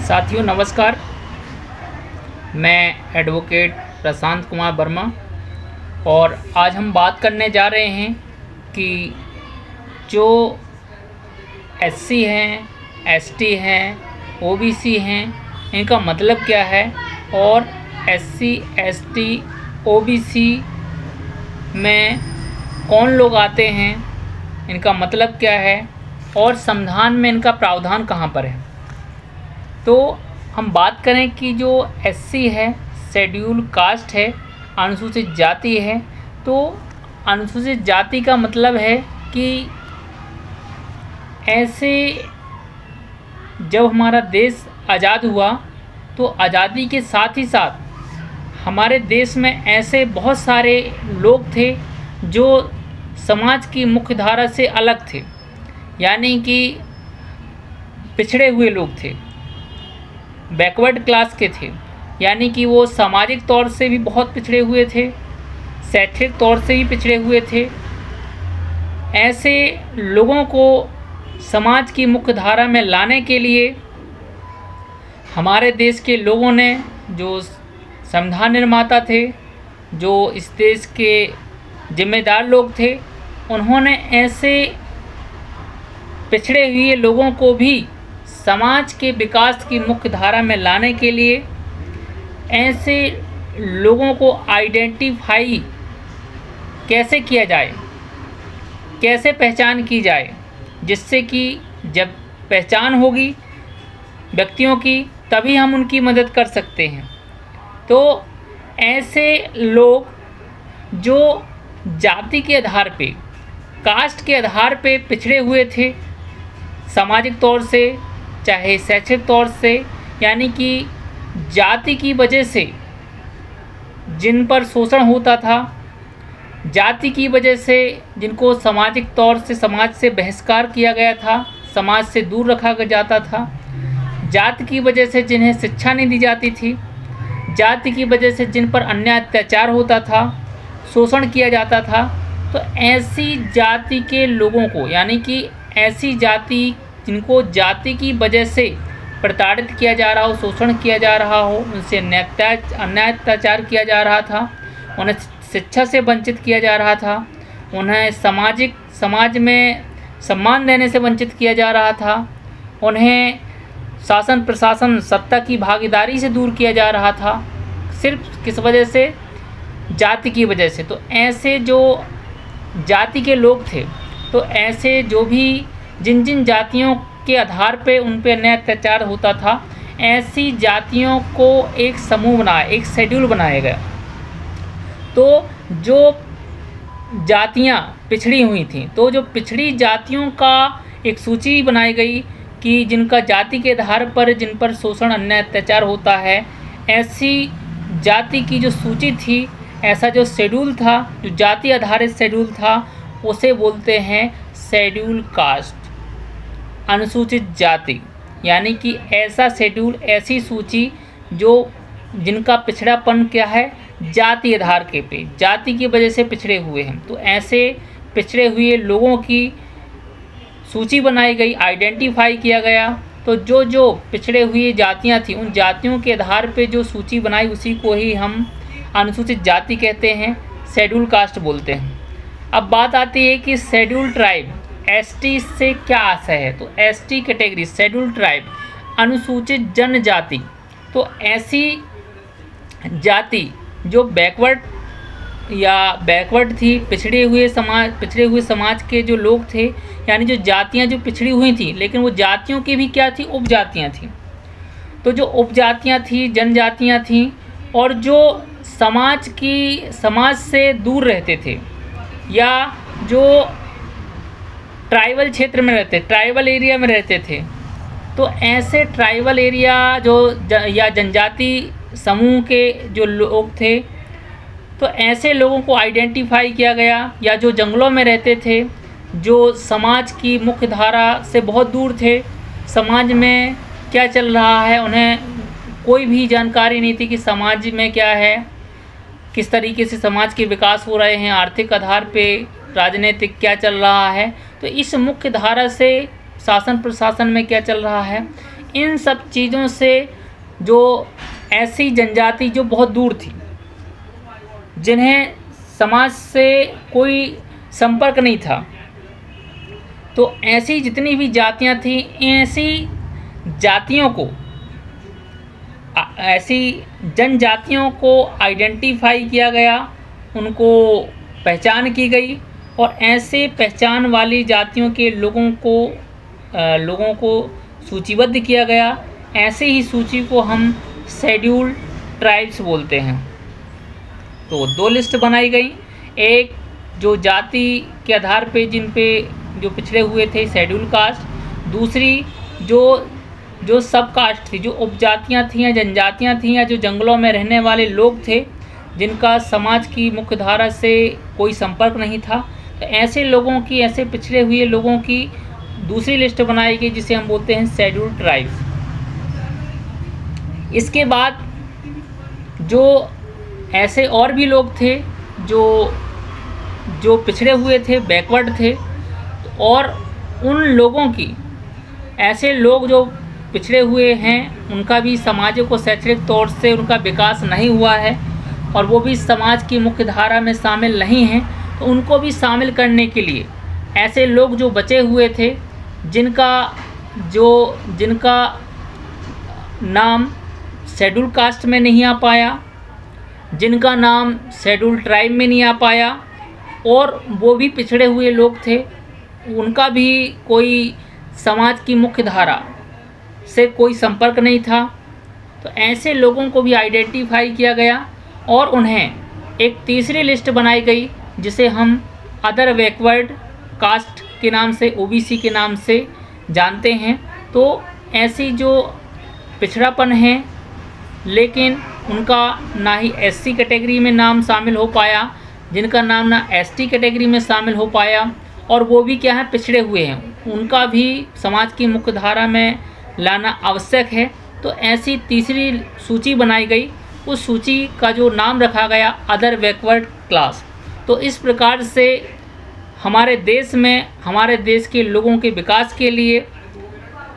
साथियों नमस्कार। मैं एडवोकेट प्रशांत कुमार वर्मा और आज हम बात करने जा रहे हैं कि जो एससी हैं, एसटी हैं, ओबीसी हैं, इनका मतलब क्या है और एससी, एसटी, ओबीसी में कौन लोग आते हैं, इनका मतलब क्या है और संविधान में इनका प्रावधान कहाँ पर है। तो हम बात करें कि जो एससी है, शेड्यूल कास्ट है, अनुसूचित जाति है। तो अनुसूचित जाति का मतलब है कि ऐसे जब हमारा देश आज़ाद हुआ तो आज़ादी के साथ ही साथ हमारे देश में ऐसे बहुत सारे लोग थे जो समाज की मुख्य धारा से अलग थे, यानी कि पिछड़े हुए लोग थे, बैकवर्ड क्लास के थे, यानी कि वो सामाजिक तौर से भी बहुत पिछड़े हुए थे, शैक्षिक तौर से भी पिछड़े हुए थे। ऐसे लोगों को समाज की मुख्य धारा में लाने के लिए हमारे देश के लोगों ने, जो संविधान निर्माता थे, जो इस देश के जिम्मेदार लोग थे, उन्होंने ऐसे पिछड़े हुए लोगों को भी समाज के विकास की मुख्य धारा में लाने के लिए ऐसे लोगों को आइडेंटिफाई कैसे किया जाए, कैसे पहचान की जाए, जिससे कि जब पहचान होगी व्यक्तियों की तभी हम उनकी मदद कर सकते हैं। तो ऐसे लोग जो जाति के आधार पे, कास्ट के आधार पे पिछड़े हुए थे, सामाजिक तौर से चाहे शैक्षिक तौर से, यानी कि जाति की वजह से जिन पर शोषण होता था, जाति की वजह से जिनको सामाजिक तौर से समाज से बहिष्कार किया गया था, समाज से दूर रखा जाता था, जाति की वजह से जिन्हें शिक्षा नहीं दी जाती थी, जाति की वजह से जिन पर अन्याय अत्याचार होता था, शोषण किया जाता था। तो ऐसी जाति के लोगों को, यानी कि ऐसी जाति जिनको जाति की वजह से प्रताड़ित किया जा रहा हो, शोषण किया जा रहा हो, उनसे अन्याय अत्याचार किया जा रहा था, उन्हें शिक्षा से वंचित किया जा रहा था, उन्हें समाज में सम्मान देने से वंचित किया जा रहा था, उन्हें शासन प्रशासन सत्ता की भागीदारी से दूर किया जा रहा था, सिर्फ किस वजह से? जाति की वजह से। तो ऐसे जो जाति के लोग थे, तो ऐसे जो भी जिन जातियों के आधार पे उन पे अन्याय अत्याचार होता था, ऐसी जातियों को एक समूह बनाया, एक शेड्यूल बनाया गया। तो जो जातियां पिछड़ी हुई थीं, तो जो पिछड़ी जातियों का एक सूची बनाई गई कि जिनका जाति के आधार पर जिन पर शोषण अन्याय अत्याचार होता है, ऐसी जाति की जो सूची थी, ऐसा जो शेड्यूल था, जो जाति आधारित शेड्यूल था, उसे बोलते हैं शेड्यूल कास्ट, अनुसूचित जाति। यानी कि ऐसा शेड्यूल, ऐसी सूची जो जिनका पिछड़ापन क्या है, जाति आधार के पे, जाति की वजह से पिछड़े हुए हैं। तो ऐसे पिछड़े हुए लोगों की सूची बनाई गई, आइडेंटिफाई किया गया। तो जो पिछड़े हुए जातियां थी, उन जातियों के आधार पे जो सूची बनाई, उसी को ही हम अनुसूचित जाति कहते हैं, शेड्यूल कास्ट बोलते हैं। अब बात आती है कि शेड्यूल ट्राइब, एसटी से क्या आशय है। तो एसटी कैटेगरी, शेड्यूल ट्राइब, अनुसूचित जनजाति। तो ऐसी जाति जो बैकवर्ड थी, पिछड़े हुए समाज के जो लोग थे, यानी जो जातियां जो पिछड़ी हुई थी, लेकिन वो जातियों की भी क्या थी, उपजातियां थी। तो जो उपजातियां थी, जनजातियां थी, और जो समाज से दूर रहते थे, या जो ट्राइबल क्षेत्र में रहते, ट्राइबल एरिया में रहते थे, तो ऐसे ट्राइबल एरिया या जनजाति समूह के जो लोग थे, तो ऐसे लोगों को आइडेंटिफाई किया गया। या जो जंगलों में रहते थे, जो समाज की मुख्य धारा से बहुत दूर थे, समाज में क्या चल रहा है उन्हें कोई भी जानकारी नहीं थी कि समाज में क्या है, किस तरीके से समाज के विकास हो रहे हैं, आर्थिक आधार पे राजनीतिक क्या चल रहा है। तो इस मुख्य धारा से शासन प्रशासन में क्या चल रहा है, इन सब चीज़ों से जो ऐसी जनजाति जो बहुत दूर थी, जिन्हें समाज से कोई संपर्क नहीं था, तो ऐसी जितनी भी जातियां थी, ऐसी जातियों को, ऐसी जनजातियों को आइडेंटिफाई किया गया, उनको पहचान की गई और ऐसे पहचान वाली जातियों के लोगों को सूचीबद्ध किया गया। ऐसे ही सूची को हम शेड्यूल ट्राइब्स बोलते हैं। तो 2 लिस्ट बनाई गई, एक जो जाति के आधार पे जिन पे जो पिछड़े हुए थे शेड्यूल कास्ट, दूसरी जो सब कास्ट थी, जो उपजातियां थीं या जनजातियां थीं या जो जंगलों में रहने वाले लोग थे, जिनका समाज की मुख्य धारा से कोई संपर्क नहीं था। तो ऐसे लोगों की, ऐसे पिछड़े हुए लोगों की दूसरी लिस्ट बनाई गई, जिसे हम बोलते हैं शेड्यूल ट्राइब्स। इसके बाद जो ऐसे और भी लोग थे जो पिछड़े हुए थे, बैकवर्ड थे, और उन लोगों की, ऐसे लोग जो पिछड़े हुए हैं, उनका भी सामाजिक और शैक्षणिक तौर से उनका विकास नहीं हुआ है और वो भी समाज की मुख्य धारा में शामिल नहीं हैं, तो उनको भी शामिल करने के लिए ऐसे लोग जो बचे हुए थे, जिनका नाम शेड्यूल कास्ट में नहीं आ पाया, जिनका नाम शेड्यूल ट्राइब में नहीं आ पाया, और वो भी पिछड़े हुए लोग थे, उनका भी कोई समाज की मुख्य धारा से कोई संपर्क नहीं था। तो ऐसे लोगों को भी आइडेंटिफाई किया गया और उन्हें एक तीसरी लिस्ट बनाई गई, जिसे हम अदर बैकवर्ड कास्ट के नाम से, ओबीसी के नाम से जानते हैं। तो ऐसी जो पिछड़ापन है, लेकिन उनका ना ही एससी कैटेगरी में नाम शामिल हो पाया, जिनका नाम ना एसटी कैटेगरी में शामिल हो पाया, और वो भी क्या है, पिछड़े हुए हैं, उनका भी समाज की मुख्य धारा में लाना आवश्यक है। तो ऐसी तीसरी सूची बनाई गई, उस सूची का जो नाम रखा गया अदर बैकवर्ड क्लास। तो इस प्रकार से हमारे देश के लोगों के विकास के लिए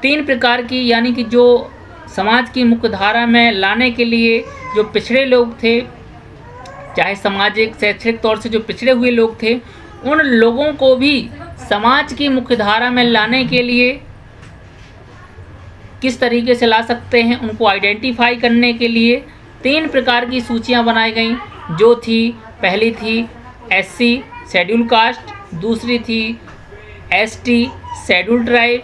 3 प्रकार की, यानी कि जो समाज की मुख्य धारा में लाने के लिए जो पिछड़े लोग थे, चाहे सामाजिक शैक्षणिक तौर से जो पिछड़े हुए लोग थे, उन लोगों को भी समाज की मुख्य धारा में लाने के लिए किस तरीके से ला सकते हैं, उनको आइडेंटिफाई करने के लिए 3 प्रकार की सूचियां बनाई गईं, जो थी, पहली थी एससी शेड्यूल कास्ट, दूसरी थी एसटी शेड्यूल ट्राइब,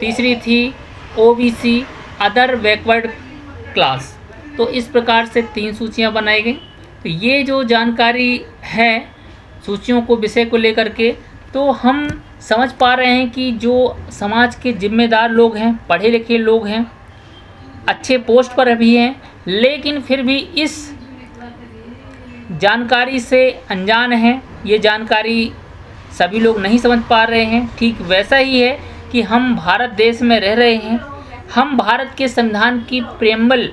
तीसरी थी ओबीसी अदर बैकवर्ड क्लास। तो इस प्रकार से 3 सूचियां बनाई गई। तो ये जो जानकारी है सूचियों को, विषय को लेकर के, तो हम समझ पा रहे हैं कि जो समाज के जिम्मेदार लोग हैं, पढ़े लिखे लोग हैं, अच्छे पोस्ट पर भी हैं, लेकिन फिर भी इस जानकारी से अनजान हैं। ये जानकारी सभी लोग नहीं समझ पा रहे हैं। ठीक वैसा ही है कि हम भारत देश में रह रहे हैं, हम भारत के संविधान की प्रेम्बल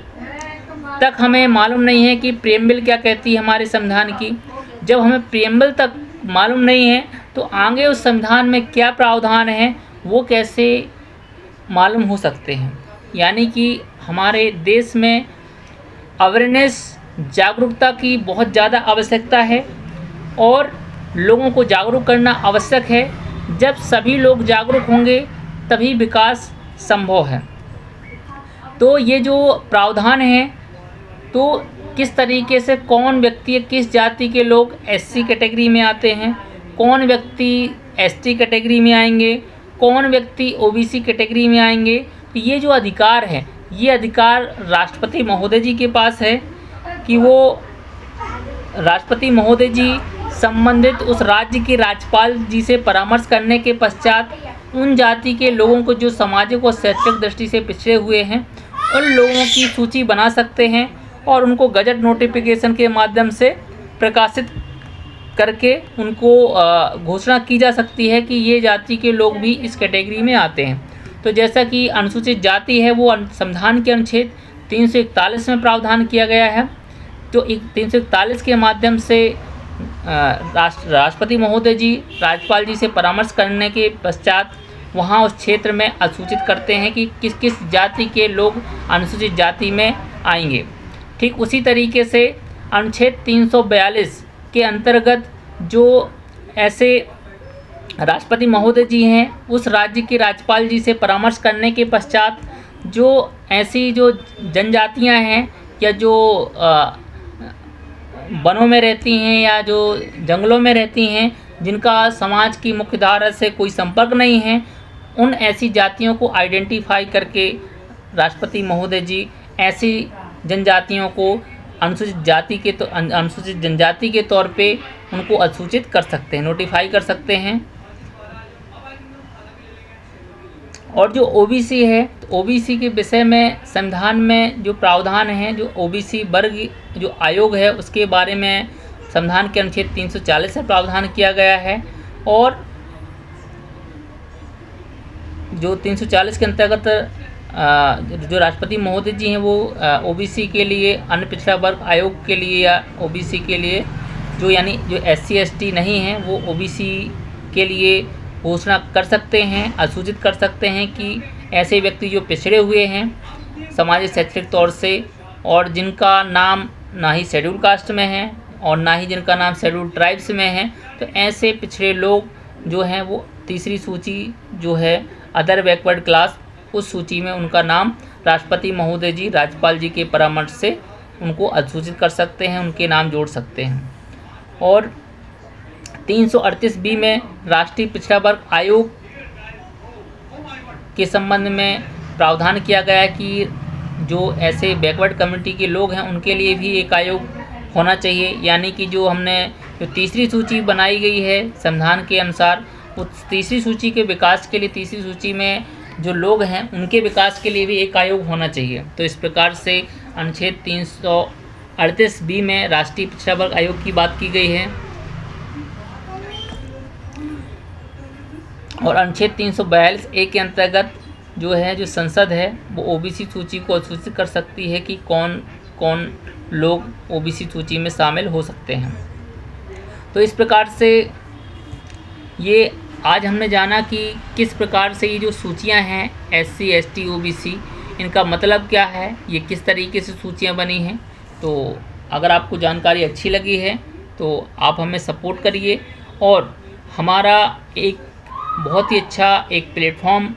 तक हमें मालूम नहीं है कि प्रेम्बल क्या कहती है हमारे संविधान की। जब हमें प्रेम्बल तक मालूम नहीं है, तो आगे उस संविधान में क्या प्रावधान है वो कैसे मालूम हो सकते हैं। यानी कि हमारे देश में अवेयरनेस, जागरूकता की बहुत ज़्यादा आवश्यकता है और लोगों को जागरूक करना आवश्यक है। जब सभी लोग जागरूक होंगे तभी विकास संभव है। तो ये जो प्रावधान है, तो किस तरीके से कौन व्यक्ति, किस जाति के लोग एससी कैटेगरी में आते हैं, कौन व्यक्ति एसटी कैटेगरी में आएंगे, कौन व्यक्ति ओबीसी कैटेगरी में आएंगे, तो ये जो अधिकार है, ये अधिकार राष्ट्रपति महोदय जी के पास है कि वो राष्ट्रपति महोदय जी संबंधित उस राज्य के राज्यपाल जी से परामर्श करने के पश्चात उन जाति के लोगों को जो सामाजिक और शैक्षिक दृष्टि से पिछड़े हुए हैं, उन लोगों की सूची बना सकते हैं और उनको गजट नोटिफिकेशन के माध्यम से प्रकाशित करके उनको घोषणा की जा सकती है कि ये जाति के लोग भी इस कैटेगरी में आते हैं। तो जैसा कि अनुसूचित जाति है, वो संविधान के अनुच्छेद 341 में प्रावधान किया गया है। तो 341 के माध्यम से राष्ट्रपति महोदय जी राज्यपाल जी से परामर्श करने के पश्चात वहाँ उस क्षेत्र में असूचित करते हैं कि किस किस जाति के लोग अनुसूचित जाति में आएंगे। ठीक उसी तरीके से अनुच्छेद 342 के अंतर्गत जो ऐसे राष्ट्रपति महोदय जी हैं, उस राज्य के राज्यपाल जी से परामर्श करने के पश्चात जो ऐसी जो जनजातियां हैं या जो वनों में रहती हैं या जो जंगलों में रहती हैं, जिनका समाज की मुख्यधारा से कोई संपर्क नहीं है, उन ऐसी जातियों को आइडेंटिफाई करके राष्ट्रपति महोदय जी ऐसी जनजातियों को अनुसूचित जनजाति के तौर पे उनको असूचित कर सकते हैं, नोटिफाई कर सकते हैं। और जो ओबीसी है, तो ओबीसी के विषय में संविधान में जो प्रावधान है, जो ओबीसी वर्ग जो आयोग है, उसके बारे में संविधान के अनुच्छेद 340 से प्रावधान किया गया है। और जो 340 के अंतर्गत जो राष्ट्रपति महोदय जी हैं वो ओबीसी के लिए, अन्य पिछड़ा वर्ग आयोग के लिए या ओबीसी के लिए जो यानी जो SC ST नहीं हैं, वो ओबीसी के लिए घोषणा कर सकते हैं, असूचित कर सकते हैं कि ऐसे व्यक्ति जो पिछड़े हुए हैं सामाजिक शैक्षिक तौर से और जिनका नाम ना ही शेड्यूल कास्ट में है और ना ही जिनका नाम शेड्यूल ट्राइब्स में है, तो ऐसे पिछड़े लोग जो हैं वो तीसरी सूची जो है अदर बैकवर्ड क्लास, उस सूची में उनका नाम राष्ट्रपति महोदय जी राज्यपाल जी के परामर्श से उनको असूचित कर सकते हैं, उनके नाम जोड़ सकते हैं। और 338B में राष्ट्रीय पिछड़ा वर्ग आयोग के संबंध में प्रावधान किया गया है कि जो ऐसे बैकवर्ड कम्युनिटी के लोग हैं उनके लिए भी एक आयोग होना चाहिए। यानी कि जो हमने जो तीसरी सूची बनाई गई है संविधान के अनुसार, उस तीसरी सूची के विकास के लिए, तीसरी सूची में जो लोग हैं उनके विकास के लिए भी एक आयोग होना चाहिए। तो इस प्रकार से अनुच्छेद 338B में राष्ट्रीय पिछड़ा वर्ग आयोग की बात की गई है। और अनुच्छेद 342A के अंतर्गत जो है जो संसद है वो ओबीसी सूची को असूचित कर सकती है कि कौन कौन लोग ओबीसी सूची में शामिल हो सकते हैं। तो इस प्रकार से ये आज हमने जाना कि किस प्रकार से ये जो सूचियां हैं SC ST OBC, इनका मतलब क्या है, ये किस तरीके से सूचियां बनी हैं। तो अगर आपको जानकारी अच्छी लगी है तो आप हमें सपोर्ट करिए। और हमारा एक बहुत ही अच्छा एक प्लेटफॉर्म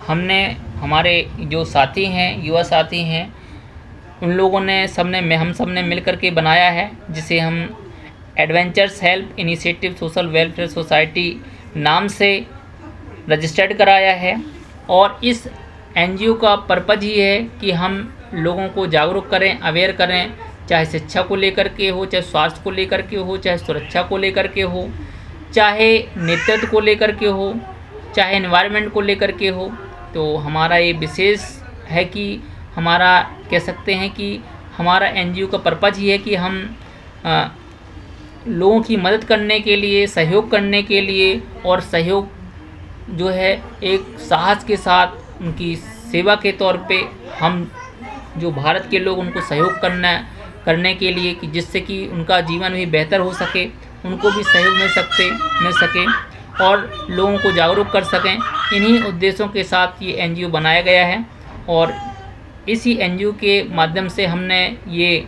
हमने हमारे जो साथी हैं, युवा साथी हैं, उन लोगों ने हम सब ने मिल कर के बनाया है, जिसे हम adventures help initiative social welfare society नाम से रजिस्टर्ड कराया है। और इस NGO का पर्पज़ ही है कि हम लोगों को जागरूक करें, अवेयर करें, चाहे शिक्षा को लेकर के हो, चाहे स्वास्थ्य को लेकर के हो, चाहे सुरक्षा को लेकर के हो, चाहे नेतृत्व को लेकर के हो, चाहे एनवायरनमेंट को लेकर के हो। तो हमारा ये विशेष है कि हमारा कह सकते हैं कि हमारा NGO का पर्पज़ ही है कि हम लोगों की मदद करने के लिए, सहयोग करने के लिए, और सहयोग जो है एक साहस के साथ उनकी सेवा के तौर पे हम जो भारत के लोग उनको सहयोग करने के लिए कि जिससे कि उनका जीवन भी बेहतर हो सके, उनको भी सहयोग मिल सके और लोगों को जागरूक कर सकें। इन्हीं उद्देश्यों के साथ ये NGO बनाया गया है। और इसी NGO के माध्यम से हमने ये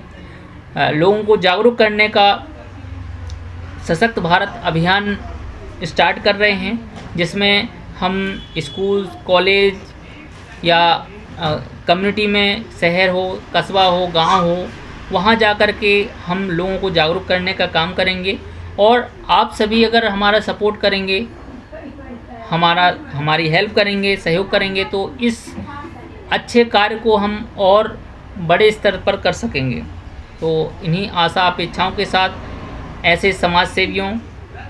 लोगों को जागरूक करने का सशक्त भारत अभियान स्टार्ट कर रहे हैं, जिसमें हम स्कूल, कॉलेज या कम्युनिटी में, शहर हो, कस्बा हो, गांव हो, वहां जा कर के हम लोगों को जागरूक करने का काम करेंगे। और आप सभी अगर हमारा सपोर्ट करेंगे, हमारी हेल्प करेंगे, सहयोग करेंगे, तो इस अच्छे कार्य को हम और बड़े स्तर पर कर सकेंगे। तो इन्हीं आशा अपेक्षाओं के साथ ऐसे समाज सेवियों,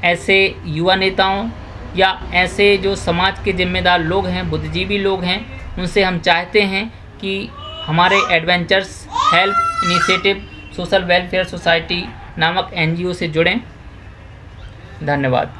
ऐसे युवा नेताओं या ऐसे जो समाज के जिम्मेदार लोग हैं, बुद्धिजीवी लोग हैं, उनसे हम चाहते हैं कि हमारे adventures help initiative social welfare society नामक NGO से जुड़ें। धन्यवाद।